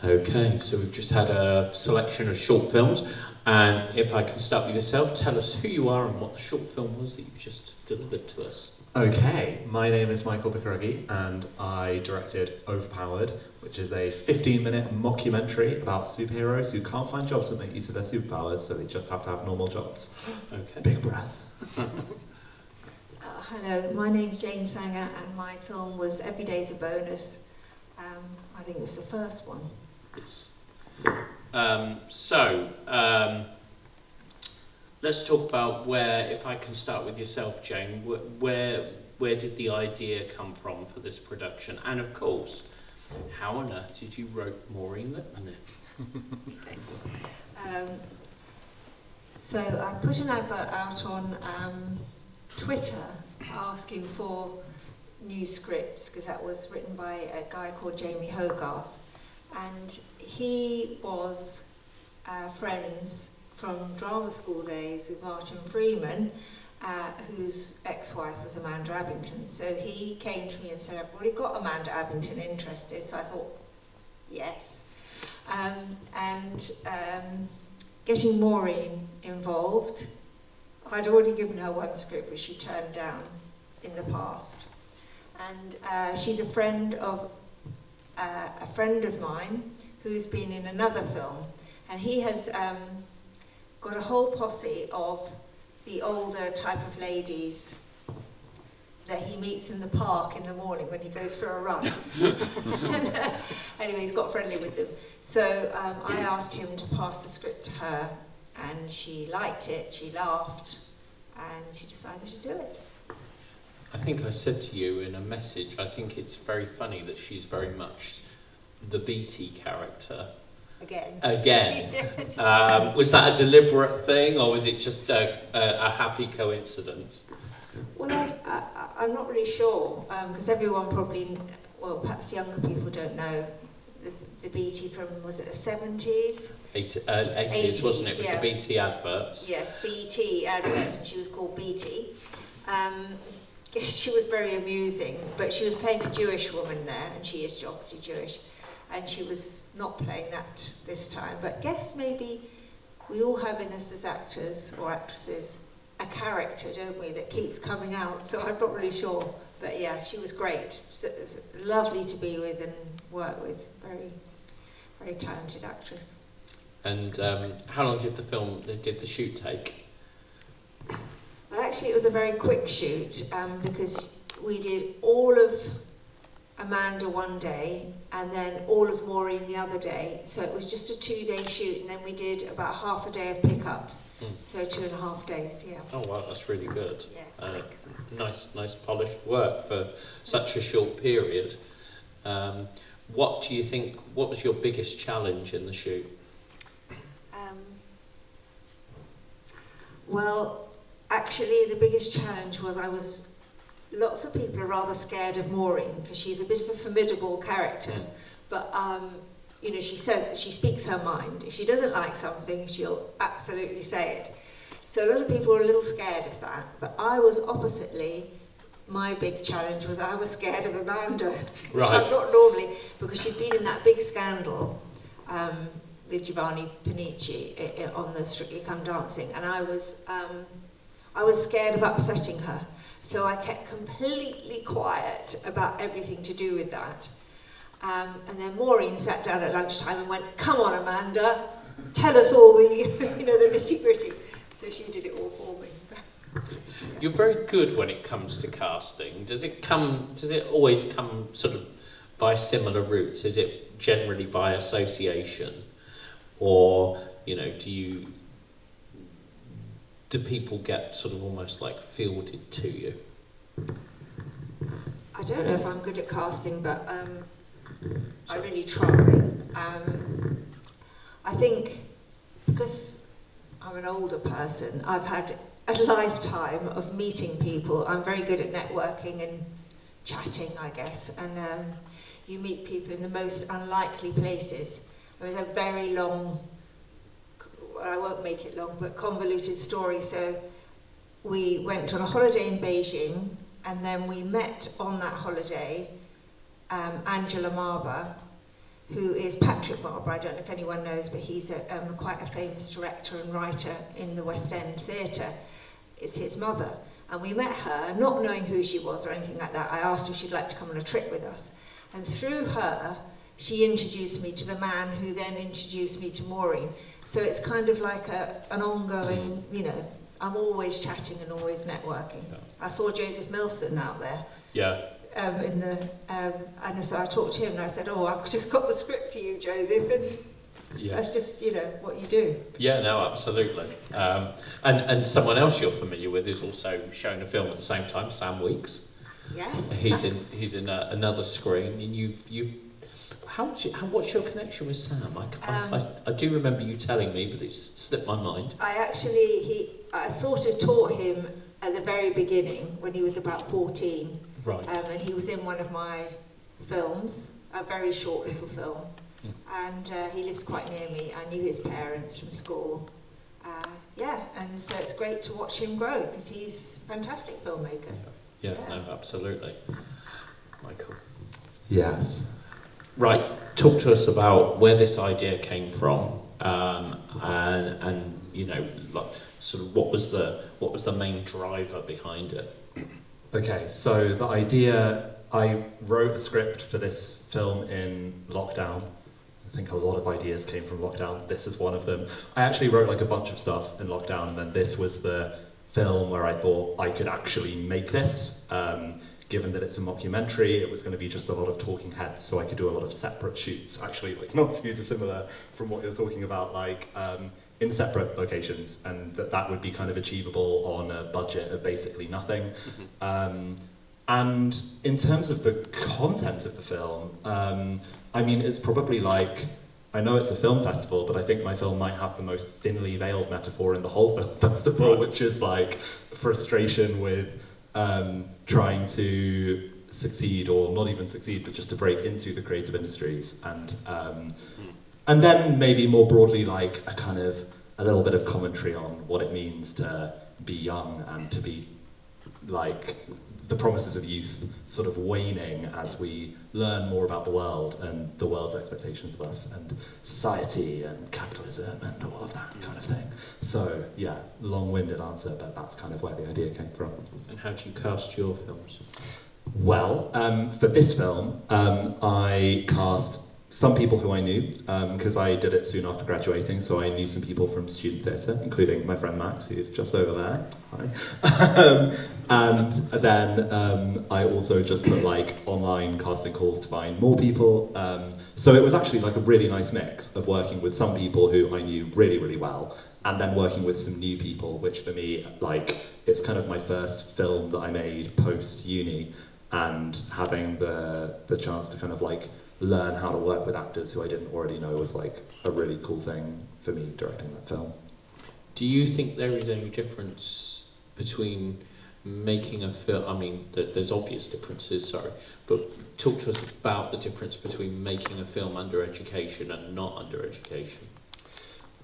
Okay, so we've just had a selection of short films, and if I can start with yourself, tell us who you are and what the short film was that you've just delivered to us. Okay, my name is Michael Bicarregui and I directed Overpowered, which is a 15-minute mockumentary about superheroes who can't find jobs that make use of their superpowers, so they just have to have normal jobs. Okay. Big breath. Hello, my name's Jane Sanger and my film was Every Day's a Bonus. I think it was the first one. Yes. Let's talk about where, if I can start with yourself, Jane, where did the idea come from for this production? And of course, how on earth did you write Maureen Lipman in? So I put an advert out on Twitter asking for new scripts, because that was written by a guy called Jamie Hogarth. And he was friends from drama school days with Martin Freeman, whose ex-wife was Amanda Abbington. So he came to me and said, I've already got Amanda Abbington interested. So I thought, yes. Getting Maureen involved, I'd already given her one script which she turned down in the past. And she's a friend of mine who's been in another film, and he has got a whole posse of the older type of ladies that he meets in the park in the morning when he goes for a run. Anyway, he's got friendly with them. So I asked him to pass the script to her, and she liked it, she laughed, and she decided to do it. I think I said to you in a message, I think it's very funny that she's very much the Beatty character. Again. Yes. Was that a deliberate thing, or was it just a happy coincidence? Well, I'm not really sure, because everyone probably, well, perhaps younger people don't know the Beatty from, was it the 70s? 80s, wasn't it? It was yeah. the BT adverts. Yes, BT adverts, and she was called Beatty. She was very amusing, but she was playing a Jewish woman there, and she is obviously Jewish, and she was not playing that this time. But guess maybe we all have in us as actors or actresses a character, don't we, that keeps coming out. So I'm not really sure, but yeah, she was great. It was lovely to be with and work with. Very, very talented actress. And how long did the shoot take? Well, actually, it was a very quick shoot because we did all of Amanda one day and then all of Maureen the other day. So it was just a 2-day shoot, and then we did about half a day of pickups. So 2.5 days, yeah. Oh wow, that's really good. Yeah. Nice polished work for such a short period. What do you think? What was your biggest challenge in the shoot? Well, actually, the biggest challenge was lots of people are rather scared of Maureen because she's a bit of a formidable character. But, she speaks her mind. If she doesn't like something, she'll absolutely say it. So a lot of people are a little scared of that. But I was oppositely, my big challenge was I was scared of Amanda. Which I'm not normally, because she'd been in that big scandal with Giovanni Panici on the Strictly Come Dancing, and I was scared of upsetting her, so I kept completely quiet about everything to do with that. And then Maureen sat down at lunchtime and went, "Come on, Amanda, tell us all the the nitty gritty." So she did it all for me. You're very good when it comes to casting. Does it always come sort of by similar routes? Is it generally by association? Or, do people get sort of almost like fielded to you? I don't know if I'm good at casting, but I really try. I think because I'm an older person, I've had a lifetime of meeting people. I'm very good at networking and chatting, I guess, and you meet people in the most unlikely places. It was a very long, well, I won't make it long, but convoluted story. So we went on a holiday in Beijing, and then we met on that holiday Angela Marber, who is Patrick Barber. I don't know if anyone knows, but he's quite a famous director and writer in the West End theatre. It's his mother. And we met her, not knowing who she was or anything like that. I asked her if she'd like to come on a trip with us. And through her, she introduced me to the man who then introduced me to Maureen. So it's kind of like an ongoing, you know, I'm always chatting and always networking. Yeah. I saw Joseph Milson out there. Yeah. And so I talked to him and I said, oh, I've just got the script for you, Joseph. And yeah. That's just, you know, what you do. Yeah, no, absolutely. And someone else you're familiar with is also showing a film at the same time, Sam Weeks. Yes. He's in another screen, and what's your connection with Sam? I do remember you telling me, but it's slipped my mind. I sort of taught him at the very beginning when he was about 14. Right. And he was in one of my films, a very short little film. And he lives quite near me. I knew his parents from school. And so it's great to watch him grow because he's a fantastic filmmaker. Yeah, no, absolutely. Michael? Yes. Right, talk to us about where this idea came from, and you know, like, sort of what was the main driver behind it? Okay, so the idea, I wrote a script for this film in lockdown. I think a lot of ideas came from lockdown. This is one of them. I actually wrote like a bunch of stuff in lockdown, and then this was the film where I thought I could actually make this. Given that it's a mockumentary, it was going to be just a lot of talking heads, so I could do a lot of separate shoots, actually, like not too dissimilar from what you're talking about, like in separate locations, and that would be kind of achievable on a budget of basically nothing. And in terms of the content of the film, I mean, it's probably like, I know it's a film festival, but I think my film might have the most thinly veiled metaphor in the whole film festival, which is like frustration with trying to succeed, or not even succeed, but just to break into the creative industries, and then maybe more broadly like a little bit of commentary on what it means to be young and to be like the promises of youth sort of waning as we learn more about the world and the world's expectations of us and society and capitalism and all of that kind of thing. So yeah, long-winded answer, but that's kind of where the idea came from. And how do you cast your films? Well, for this film, I cast some people who I knew, because I did it soon after graduating, so I knew some people from student theatre, including my friend Max, who's just over there. Hi. And then I also just put like online casting calls to find more people. So it was actually like a really nice mix of working with some people who I knew really, really well, and then working with some new people, which for me, like, it's kind of my first film that I made post-uni, and having the chance to kind of like learn how to work with actors who I didn't already know was like a really cool thing for me directing that film. Do you think there is any difference between making a film? I mean, there's obvious differences, sorry, but talk to us about the difference between making a film under education and not under education.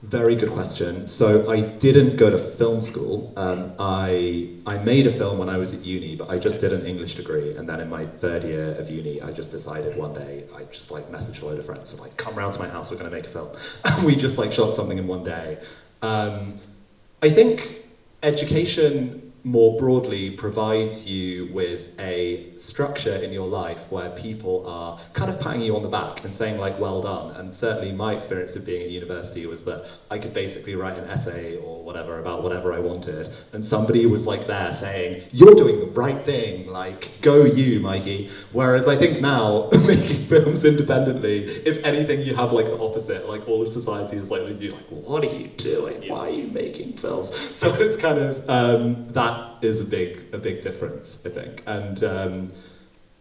Very good question. So I didn't go to film school. I made a film when I was at uni, but I just did an English degree, and then in my third year of uni, I just decided one day, I just like messaged a load of friends and like, come round to my house, we're going to make a film. And we just like shot something in one day. I think education more broadly provides you with a structure in your life where people are kind of patting you on the back and saying like, well done. And certainly my experience of being at university was that I could basically write an essay or whatever about whatever I wanted, and somebody was like there saying, you're doing the right thing, like, go you, Mikey. Whereas I think now, making films independently, if anything, you have like the opposite, like all of society is like, you're like, what are you doing? Why are you making films? So it's kind of, that is a big difference, I think. And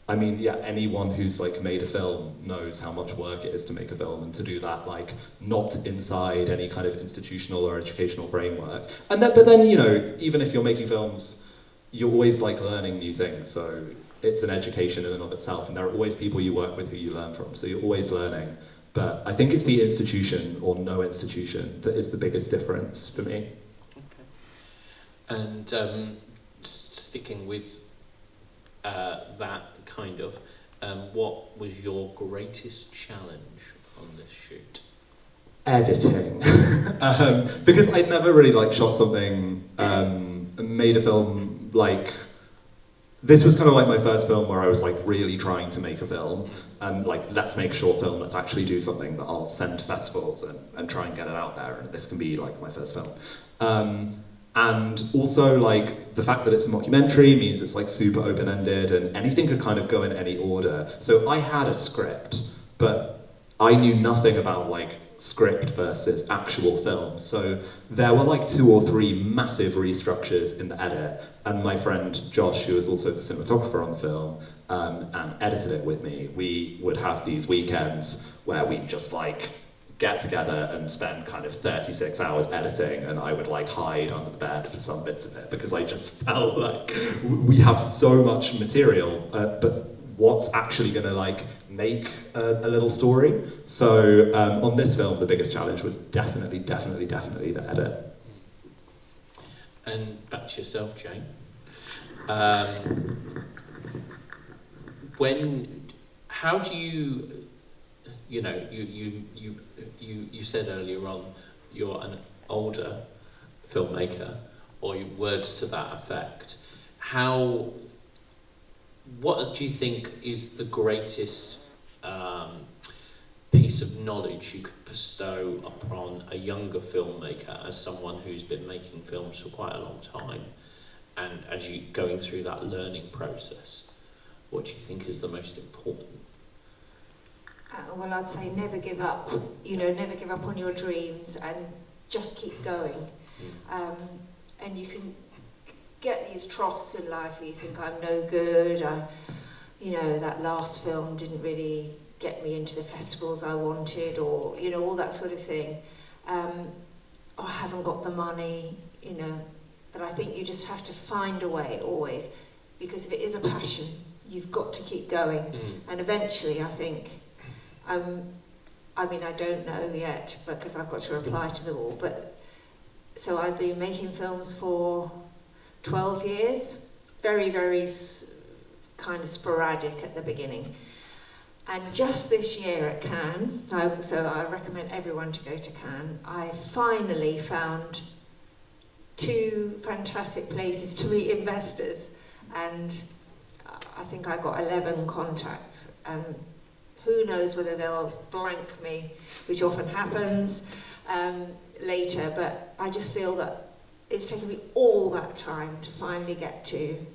I mean, yeah, anyone who's like made a film knows how much work it is to make a film, and to do that like not inside any kind of institutional or educational framework. And then, but then, you know, even if you're making films, you're always like learning new things. So it's an education in and of itself, and there are always people you work with who you learn from. So you're always learning. But I think it's the institution or no institution that is the biggest difference for me. And sticking with that kind of, What was your greatest challenge on this shoot? Editing. Because I'd never really like shot something, made a film like, this was kind of like my first film where I was like really trying to make a film and like, let's make a short film, let's actually do something that I'll send to festivals and try and get it out there, and this can be like my first film. And also like the fact that it's a mockumentary means it's like super open-ended and anything could kind of go in any order. So I had a script, but I knew nothing about like script versus actual film. So there were like 2 or 3 massive restructures in the edit, and my friend Josh, who was also the cinematographer on the film, and edited it with me, we would have these weekends where we'd just like get together and spend kind of 36 hours editing, and I would like hide under the bed for some bits of it because I just felt like we have so much material, but what's actually going to like make a little story? So on this film, the biggest challenge was definitely the edit. And back to yourself, Jane. How do you, you said earlier on you're an older filmmaker, or words to that effect. What do you think is the greatest piece of knowledge you could bestow upon a younger filmmaker, as someone who's been making films for quite a long time, and as you going through that learning process? What do you think is the most important? Well, I'd say never give up. Never give up on your dreams and just keep going. And you can get these troughs in life where you think, I'm no good, that last film didn't really get me into the festivals I wanted, or, all that sort of thing. Or I haven't got the money, But I think you just have to find a way, always, because if it is a passion, you've got to keep going. And eventually, I think, I don't know yet, because I've got to apply to them all, but so I've been making films for 12 years, very, very kind of sporadic at the beginning. And just this year at Cannes, so I recommend everyone to go to Cannes, I finally found 2 fantastic places to meet investors, and I think I got 11 contacts, and who knows whether they'll blank me, which often happens later, but I just feel that it's taken me all that time to finally get to.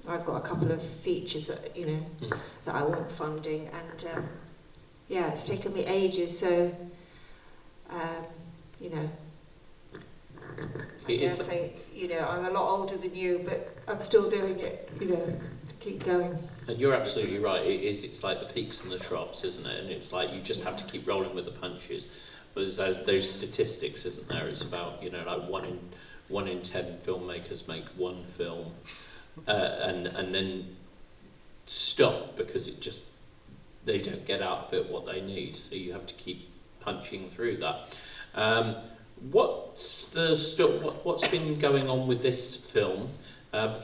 I've got a couple of features that, that I want funding, and it's taken me ages, so, I dare say, I'm a lot older than you, but I'm still doing it, to keep going. And you're absolutely right, it's like the peaks and the troughs, isn't it? And it's like you just have to keep rolling with the punches. But there's those statistics, isn't there? It's about, like 1 in 10 filmmakers make 1 film, and then stop because they don't get out of it what they need. So you have to keep punching through that. What's been going on with this film?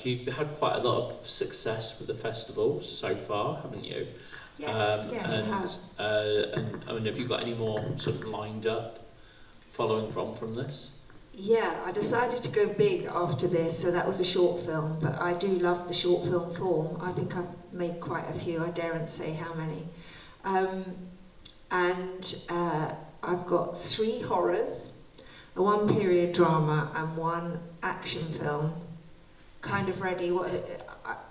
You've had quite a lot of success with the festivals so far, haven't you? Yes, I have. And have you got any more sort of lined up following from this? Yeah, I decided to go big after this, so that was a short film, but I do love the short film form. I think I've made quite a few, I daren't say how many. I've got 3 horrors, 1 period drama and 1 action film, kind of ready.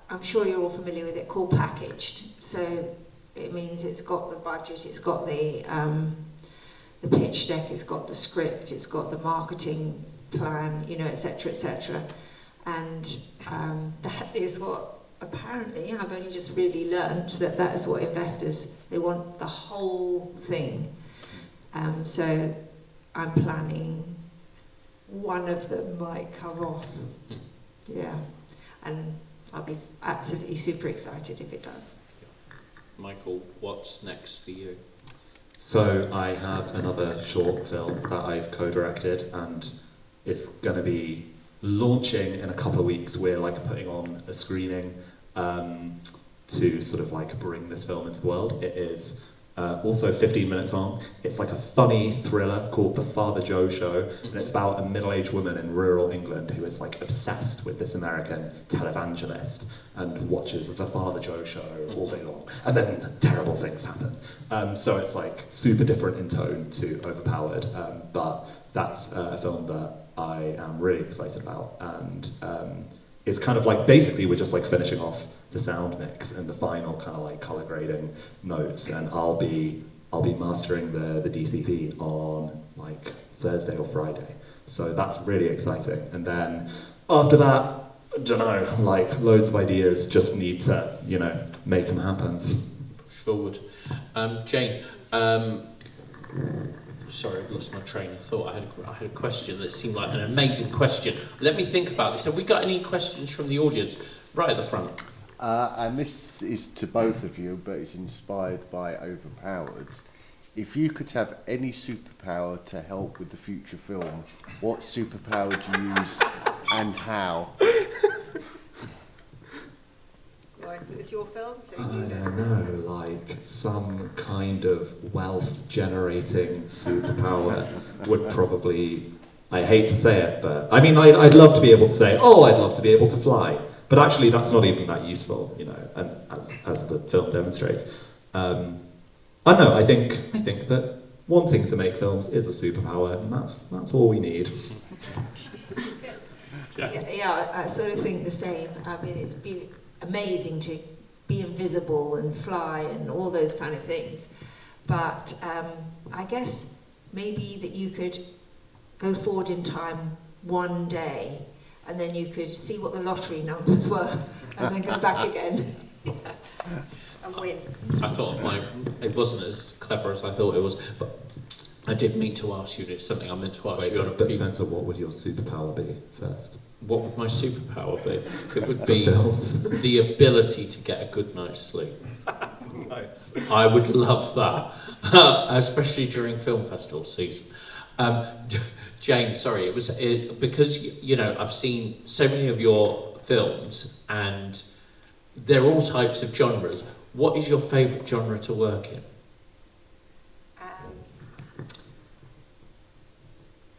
I'm sure you're all familiar with it, called Packaged. So it means it's got the budget, it's got the pitch deck, it's got the script, it's got the marketing plan, etc., etc. And that is what, apparently, I've only just really learned that is what investors, they want the whole thing. So I'm planning 1 of them might come off. Yeah. And I'll be absolutely super excited if it does. Michael, what's next for you? So I have another short film that I've co-directed, and it's going to be launching in a couple of weeks. We're like putting on a screening to sort of like bring this film into the world. It is also 15 minutes long. It's like a funny thriller called The Father Joe Show, and it's about a middle-aged woman in rural England who is like obsessed with this American televangelist and watches The Father Joe Show all day long. And then terrible things happen. So it's like super different in tone to Overpowered, but that's a film that I am really excited about, and it's kind of like, basically we're just like finishing off the sound mix and the final kind of like color grading notes, and I'll be mastering the DCP on like Thursday or Friday, so that's really exciting. And then after that, I don't know, like loads of ideas, just need to, you know, make them happen. Push forward. Jane, sorry, I've lost my train of thought. I had a question that seemed like an amazing question. Let me think about this. Have we got any questions from the audience? Right at the front. And this is to both of you, but it's inspired by Overpowered. If you could have any superpower to help with the future film, what superpower would you use and how? Like, it's your film, so I you don't know, like some kind of wealth-generating superpower would probably, I hate to say it, but I mean, I'd love to be able to say, oh, I'd love to be able to fly. But actually, that's not even that useful, you know, and as the film demonstrates. I don't know. I think that wanting to make films is a superpower, and that's all we need. Yeah, I sort of think the same. I mean, it's been amazing to be invisible and fly and all those kind of things. But I guess maybe that you could go forward in time one day, and then you could see what the lottery numbers were, and then go back again and win. I thought it wasn't as clever as I thought it was, but I did mean to ask you, and it's something I meant to ask you. But Spencer, what would your superpower be first? What would my superpower be? It would be the ability to get a good night's sleep. Nice. I would love that, especially during film festival season. Jane, sorry, it was because you know I've seen so many of your films, and they're all types of genres. What is your favourite genre to work in?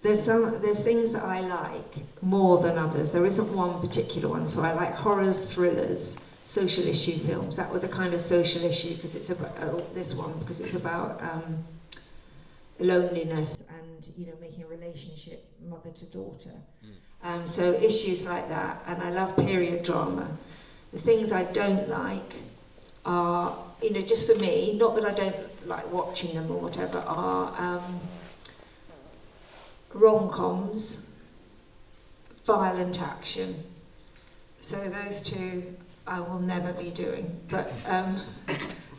There's things that I like more than others. There isn't one particular one. So I like horrors, thrillers, social issue films. That was a kind of social issue because it's about this one because it's about loneliness and, you know, making a relationship mother to daughter. So issues like that. And I love period drama. The things I don't like are, you know, just for me, not that I don't like watching them or whatever, are rom-coms, violent action. So those two I will never be doing, but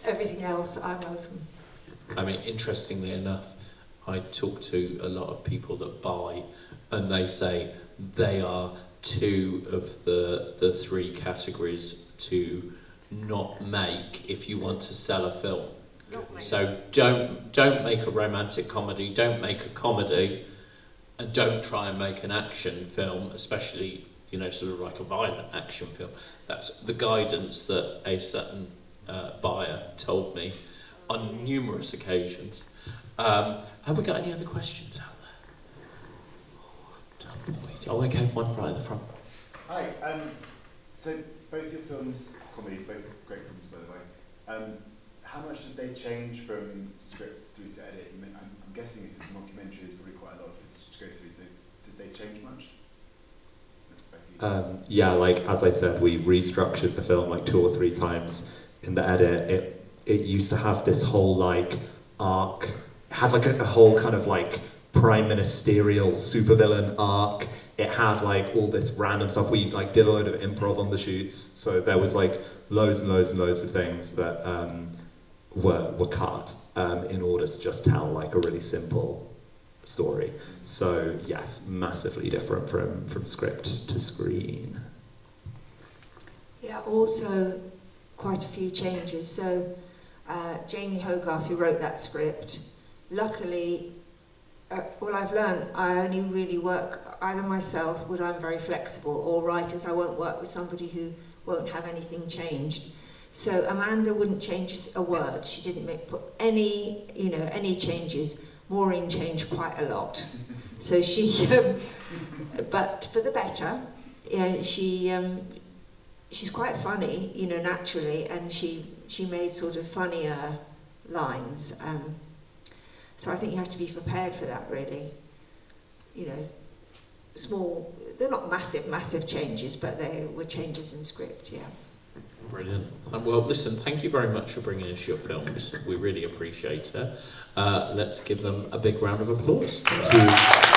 everything else I'm open. I mean, interestingly enough, I talk to a lot of people that buy, and they say they are two of the three categories to not make if you want to sell a film. So don't make a romantic comedy, don't make a comedy, and don't try and make an action film, especially, you know, sort of like a violent action film. That's the guidance that a certain buyer told me on numerous occasions. Have we got any other questions out there? Oh, okay, one right at the front. Hi. So both your films, comedies, both great films, by the way. How much did they change from script through to edit? I'm guessing if it's a documentary, there's probably quite a lot of it to go through. So did they change much? Yeah, like as I said, we restructured the film like 2 or 3 times in the edit. It used to have this whole like arc. It had like a whole kind of like prime ministerial supervillain arc. It had like all this random stuff. We like did a load of improv on the shoots, so there was like loads and loads and loads of things that were cut in order to just tell like a really simple story. So yes, massively different from script to screen. Yeah, also quite a few changes. So Jamie Hogarth, who wrote that script, luckily, well, I've learned I only really work either myself, but I'm very flexible, or writers, I won't work with somebody who won't have anything changed. So Amanda wouldn't change a word. She didn't put any, any changes. Maureen changed quite a lot. So she, but for the better. Yeah, she's quite funny, naturally, and she made sort of funnier lines. So I think you have to be prepared for that, really. Small, they're not massive changes, but they were changes in script, yeah. Brilliant. Well, listen, thank you very much for bringing us your films. We really appreciate it. Let's give them a big round of applause. Thank you.